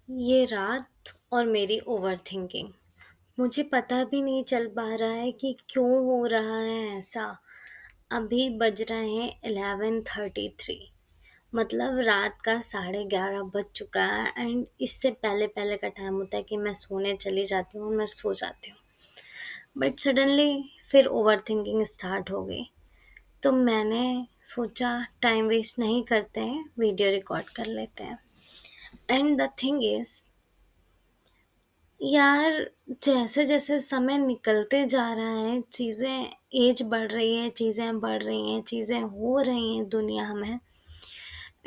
ये रात और मेरी ओवरथिंकिंग। मुझे पता भी नहीं चल पा रहा है कि क्यों हो रहा है ऐसा। अभी बज रहे हैं 11:33। मतलब रात का 11:30 बज चुका है एंड इससे पहले पहले का टाइम होता है कि मैं सोने चली जाती हूँ, मैं सो जाती हूँ। बट सडनली फिर ओवरथिंकिंग स्टार्ट हो गई। तो मैंने सोचा टाइम वेस्ट नहीं करते हैं, वीडियो रिकॉर्ड कर लेते हैं। एंड द थिंग इज़ यार, जैसे-जैसे समय निकलते जा रहा है, चीज़ें ऐज बढ़ रही है, चीज़ें बढ़ रही हैं, चीज़ें हो रही हैं दुनिया में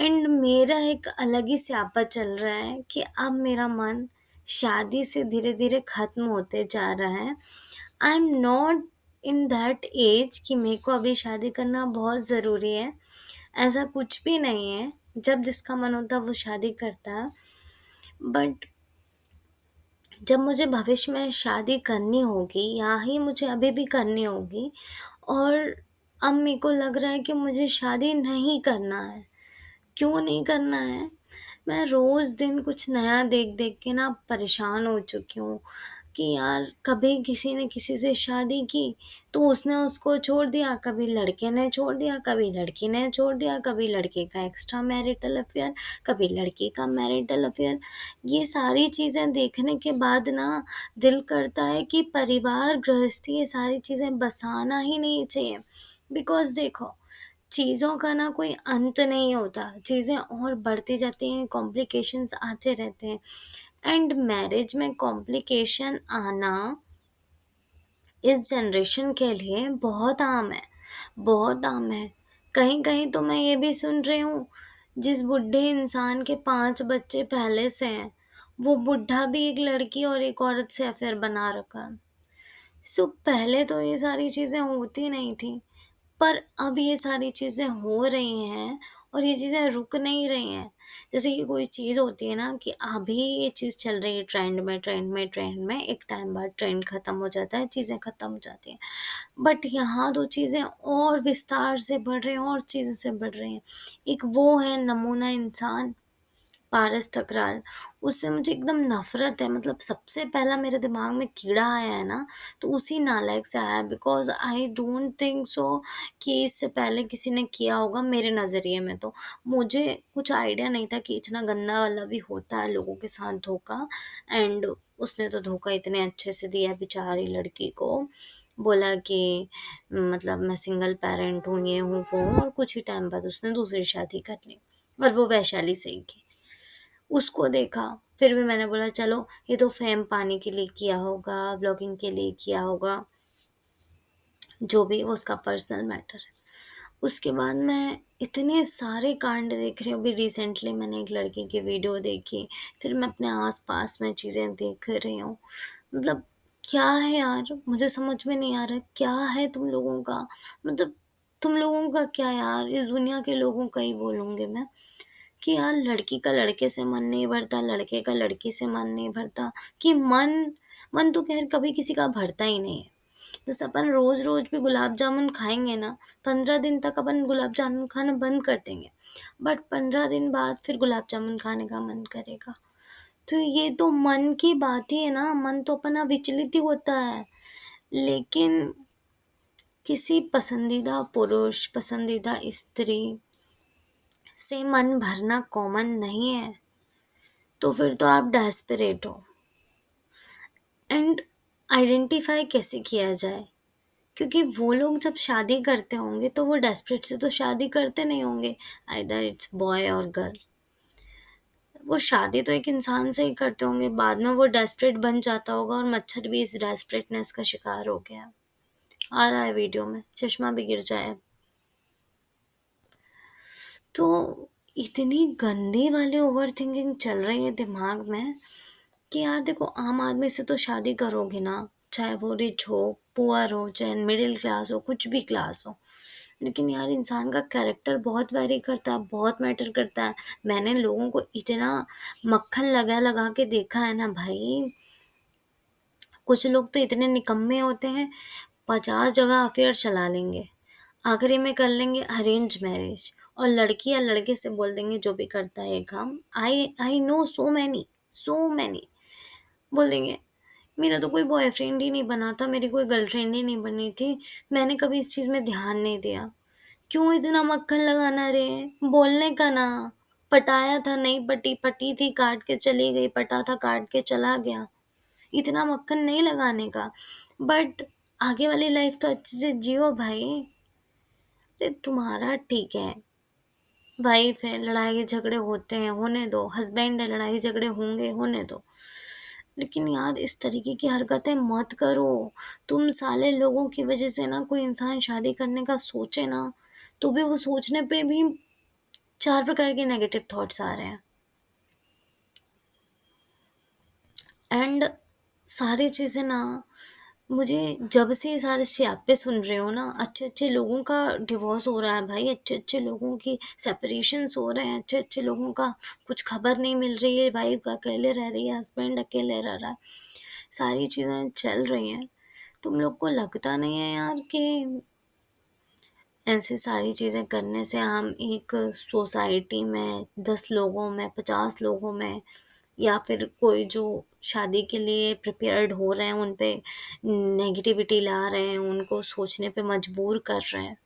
एंड मेरा एक अलग ही स्यापा चल रहा है कि अब मेरा मन शादी से धीरे-धीरे ख़त्म होते जा रहा है। I am not in that age कि मेरे को अभी शादी करना बहुत ज़रूरी है, ऐसा कुछ भी नहीं है। जब जिसका मन होता है वो शादी करता है। बट जब मुझे भविष्य में शादी करनी होगी या ही मुझे अभी भी करनी होगी और अब मेरे को लग रहा है कि मुझे शादी नहीं करना है। क्यों नहीं करना है? मैं रोज़ दिन कुछ नया देख-देख के ना परेशान हो चुकी हूँ कि यार कभी किसी ने किसी से शादी की तो उसने उसको छोड़ दिया, कभी लड़के ने छोड़ दिया, कभी लड़की ने छोड़ दिया, कभी लड़के का एक्स्ट्रा मैरिटल अफ़ेयर, कभी लड़की का मैरिटल अफ़ेयर। ये सारी चीज़ें देखने के बाद ना दिल करता है कि परिवार, गृहस्थी ये सारी चीज़ें बसाना ही नहीं चाहिए। बिकॉज़ देखो, चीज़ों का ना कोई अंत नहीं होता, चीज़ें और बढ़ती जाती हैं, कॉम्प्लिकेशंस आते रहते हैं एंड मैरिज में कॉम्प्लिकेशन आना इस जनरेशन के लिए बहुत आम है, बहुत आम है। कहीं-कहीं तो मैं ये भी सुन रही हूँ, जिस बूढ़े इंसान के 5 बच्चे पहले से हैं, वो बुड्ढा भी एक लड़की और एक औरत से अफ़ेयर बना रखा है। पहले तो ये सारी चीज़ें होती नहीं थी, पर अब ये सारी चीज़ें हो रही हैं और ये चीज़ें रुक नहीं रही हैं। जैसे कि कोई चीज़ होती है ना कि अभी ये चीज़ चल रही है ट्रेंड में, एक टाइम बाद ट्रेंड खत्म हो जाता है, चीज़ें खत्म हो जाती हैं। बट यहाँ तो चीज़ें और विस्तार से बढ़ रही हैं और चीज़ें से बढ़ रही हैं। एक वो है नमूना इंसान पारस ठकराल, उससे मुझे एकदम नफ़रत है। मतलब सबसे पहला मेरे दिमाग में कीड़ा आया है ना, तो उसी नालायक से आया है because I don't think so कि इससे पहले किसी ने किया होगा मेरे नज़रिए में तो। मुझे कुछ आइडिया नहीं था कि इतना गंदा वाला भी होता है लोगों के साथ धोखा एंड उसने तो धोखा इतने अच्छे से दिया बेचारी लड़की को। बोला कि मतलब मैं सिंगल पैरेंट हूँ, ये हूँ, वो हूँ और कुछ ही टाइम बाद उसने दूसरी शादी कर ली और वो वैशाली से ही की। उसको देखा, फिर भी मैंने बोला चलो ये तो फ़ेम पाने के लिए किया होगा, ब्लॉगिंग के लिए किया होगा, जो भी वो उसका पर्सनल मैटर है। उसके बाद मैं इतने सारे कांड देख रही हूँ, अभी रिसेंटली मैंने एक लड़की की वीडियो देखी, फिर मैं अपने आस-पास में चीज़ें देख रही हूँ। मतलब क्या है यार, मुझे समझ में नहीं आ रहा क्या है तुम लोगों का? मतलब तुम लोगों का क्या यार, इस दुनिया के लोगों का ही बोलूँगी मैं। कि यार लड़की का लड़के से मन नहीं भरता, लड़के का लड़की से मन नहीं भरता कि मन मन तो ख़ैर कभी किसी का भरता ही नहीं है। जैसे अपन रोज़-रोज़ भी गुलाब जामुन खाएँगे ना, 15 दिन तक अपन गुलाब जामुन खाना बंद कर देंगे, बट 15 दिन बाद फिर गुलाब जामुन खाने का मन करेगा। तो ये तो मन की बात ही है ना, मन तो अपना विचलित ही होता है। लेकिन किसी पसंदीदा पुरुष, पसंदीदा स्त्री से मन भरना कॉमन नहीं है। तो फिर तो आप डेस्परेट हो एंड आइडेंटिफ़ाई कैसे किया जाए? क्योंकि वो लोग जब शादी करते होंगे तो वो डेस्परेट से तो शादी करते नहीं होंगे, आइदर इट्स बॉय और गर्ल। वो शादी तो एक इंसान से ही करते होंगे, बाद में वो डेस्परेट बन जाता होगा और मच्छर भी इस डेस्परेटनेस का शिकार हो गया। आ रहा है वीडियो में, चश्मा भी गिर जाए। तो इतनी गंदी वाली ओवरथिंकिंग चल रही है दिमाग में कि यार देखो आम आदमी से तो शादी करोगे ना, चाहे वो रिच हो, पुअर हो, चाहे मिडिल क्लास हो, कुछ भी क्लास हो। लेकिन यार इंसान का कैरेक्टर बहुत वैरी करता है, बहुत मैटर करता है। मैंने लोगों को इतना मक्खन लगा-लगा के देखा है ना भाई, कुछ लोग तो इतने निकम्मे होते हैं, 50 जगह अफ़ेयर चला लेंगे। आखिरी में कर लेंगे अरेंज मैरिज और लड़की या लड़के से बोल देंगे जो भी करता है ये काम। I I know so many. So many बोल देंगे मेरा तो कोई बॉयफ्रेंड ही नहीं बना था, मेरी कोई गर्लफ्रेंड ही नहीं बनी थी, मैंने कभी इस चीज़ में ध्यान नहीं दिया। क्यों इतना मक्खन लगाना रे? बोलने का ना। पटाया था, नहीं पटी, पटी थी काट के चली गई, पटा था काट के चला गया। इतना मक्खन नहीं लगाने का। बट आगे वाली लाइफ तो अच्छे से जियो भाई। अरे तुम्हारा ठीक है, वाइफ है, लड़ाई झगड़े होते हैं, होने दो, हस्बैंड है, लड़ाई झगड़े होंगे, होने दो। लेकिन यार इस तरीके की हरकतें मत करो। तुम साले लोगों की वजह से ना कोई इंसान शादी करने का सोचे ना, तो भी वो सोचने पे भी 4 प्रकार के नेगेटिव थॉट्स आ रहे हैं। एंड सारी चीज़ें ना, मुझे जब से ये सारे स्यापे सुन रही हूँ ना, अच्छे-अच्छे लोगों का डिवोर्स हो रहा है भाई, अच्छे-अच्छे लोगों की सेपरेशंस हो रहे हैं, अच्छे-अच्छे लोगों का कुछ खबर नहीं मिल रही है, वाइफ अकेले रह रही है, हस्बैंड अकेले रह रहा है, सारी चीज़ें चल रही हैं। तुम लोग को लगता नहीं है यार कि ऐसे सारी चीज़ें करने से हम एक सोसाइटी में 10 लोगों में, 50 लोगों में, या फिर कोई जो शादी के लिए प्रिपेयर्ड हो रहे हैं उन पे नेगेटिविटी ला रहे हैं, उनको सोचने पे मजबूर कर रहे हैं।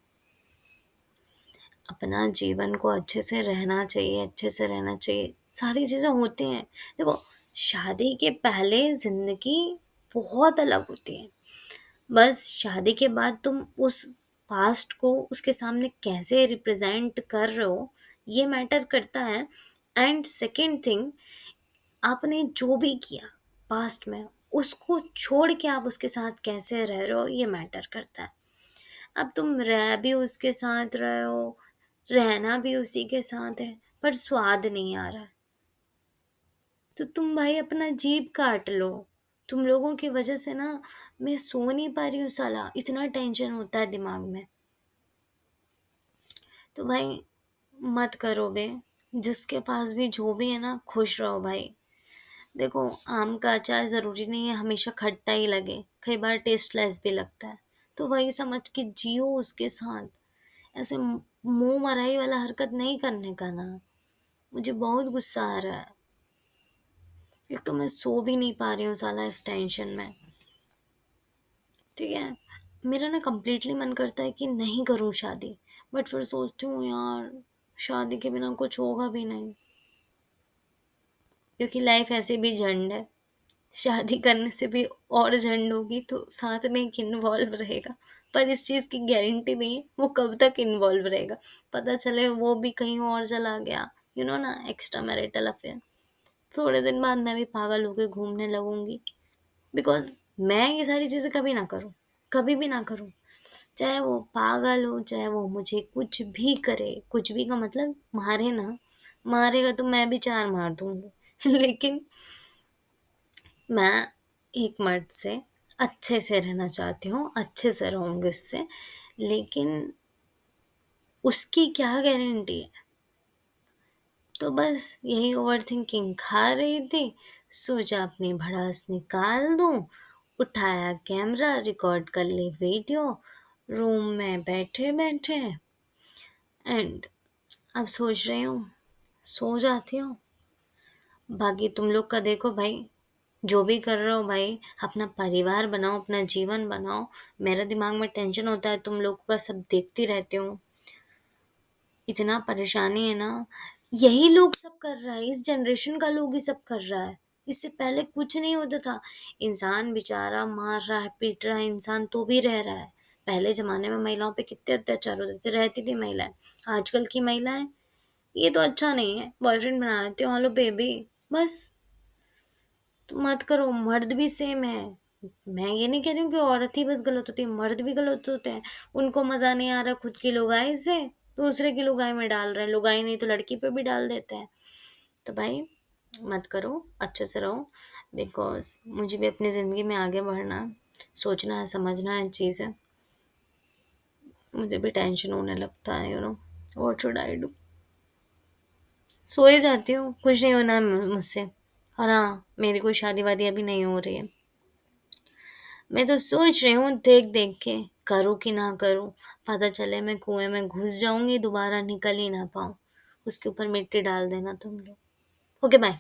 अपना जीवन को अच्छे से रहना चाहिए, अच्छे से रहना चाहिए। सारी चीज़ें होती हैं। देखो, शादी के पहले ज़िंदगी बहुत अलग होती है। बस शादी के बाद तुम उस पास्ट को उसके सामने कैसे रिप्रेजेंट कर रहे हो, ये मैटर करता है। एंड सेकंड थिंग, आपने जो भी किया पास्ट में, उसको छोड़ के आप उसके साथ कैसे रह रहे हो, ये मैटर करता है। अब तुम रह भी उसके साथ रहे हो, रहना भी उसी के साथ है, पर स्वाद नहीं आ रहा, तो तुम भाई अपना जीभ काट लो। तुम लोगों की वजह से ना मैं सो नहीं पा रही हूँ साला, इतना टेंशन होता है दिमाग में। तो भाई मत करो बे। जिसके पास भी जो भी है ना, खुश रहो भाई। देखो, आम का अचार ज़रूरी नहीं है हमेशा खट्टा ही लगे, कई बार टेस्टलेस भी लगता है। तो वही समझ के जियो उसके साथ। ऐसे मुँह मराई वाला हरकत नहीं करने का ना। मुझे बहुत गुस्सा आ रहा है। एक तो मैं सो भी नहीं पा रही हूँ साला इस टेंशन में। ठीक है, मेरा ना कंप्लीटली मन करता है कि नहीं करूँ शादी, बट फिर सोचती हूँ यार शादी के बिना कुछ होगा भी नहीं, क्योंकि लाइफ ऐसे भी झंड है। शादी करने से भी और झंड होगी, तो साथ में एक इन्वॉल्व रहेगा, पर इस चीज़ की गारंटी नहीं है वो कब तक इन्वॉल्व रहेगा। पता चले वो भी कहीं और चला गया, ना, एक्स्ट्रा मैरिटल अफेयर। थोड़े दिन बाद मैं भी पागल होके घूमने लगूंगी। बिकॉज़ मैं ये सारी चीज़ें कभी ना करूँ, कभी भी ना करूँ। चाहे वो पागल हो, चाहे वो मुझे कुछ भी करे, कुछ भी का मतलब मारे ना, मारेगा तो मैं भी 4 मार दूँगी। लेकिन मैं एक मर्द से अच्छे से रहना चाहती हूँ, अच्छे से रहूँगी उससे, लेकिन उसकी क्या गारंटी है? तो बस यही ओवरथिंकिंग खा रही थी, सोचा अपनी भड़ास निकाल दूँ, उठाया कैमरा, रिकॉर्ड कर ली वीडियो, रूम में बैठे-बैठे, एंड अब सोच रही हूँ, सो जाती हूँ। बाकी तुम लोग का देखो भाई, जो भी कर रहे हो भाई, अपना परिवार बनाओ, अपना जीवन बनाओ। मेरा दिमाग में टेंशन होता है, तुम लोगों का सब देखती रहती हूँ। इतना परेशानी है ना, यही लोग सब कर रहा है, इस जनरेशन का लोग ही सब कर रहा है। इससे पहले कुछ नहीं होता था। इंसान बेचारा मार रहा है, पीट रहा है इंसान, तो भी रह रहा है। पहले ज़माने में महिलाओं पे कितने अत्याचार होते थे, रहती थी महिलाएँ। आजकल की महिलाएँ, ये तो अच्छा नहीं है, बॉयफ्रेंड बना लेते हो, हाँ लो बेबी, बस। तो मत करो, मर्द भी सेम है। मैं ये नहीं कह रही हूँ कि औरत ही बस गलत होती है, मर्द भी गलत होते हैं। उनको मज़ा नहीं आ रहा खुद की लुगाई से, दूसरे की लुगाई में डाल रहे हैं, लुगाई नहीं तो लड़की पे भी डाल देते हैं। तो भाई मत करो, अच्छे से रहो। बिकॉज़ मुझे भी अपनी ज़िंदगी में आगे बढ़ना है, सोचना है, समझना है चीज़ें। मुझे भी टेंशन होने लगता है, व्हाट शुड आई डू? सो ही जाती हूँ, कुछ नहीं होना है मुझसे। और हाँ, मेरी कोई शादी-वादी अभी नहीं हो रही है। मैं तो सोच रही हूँ देख-देख के, करूँ कि ना करूँ। पता चले मैं कुएँ में घुस जाऊँगी, दोबारा निकल ही ना पाऊँ। उसके ऊपर मिट्टी डाल देना तुम लोग। Okay bye.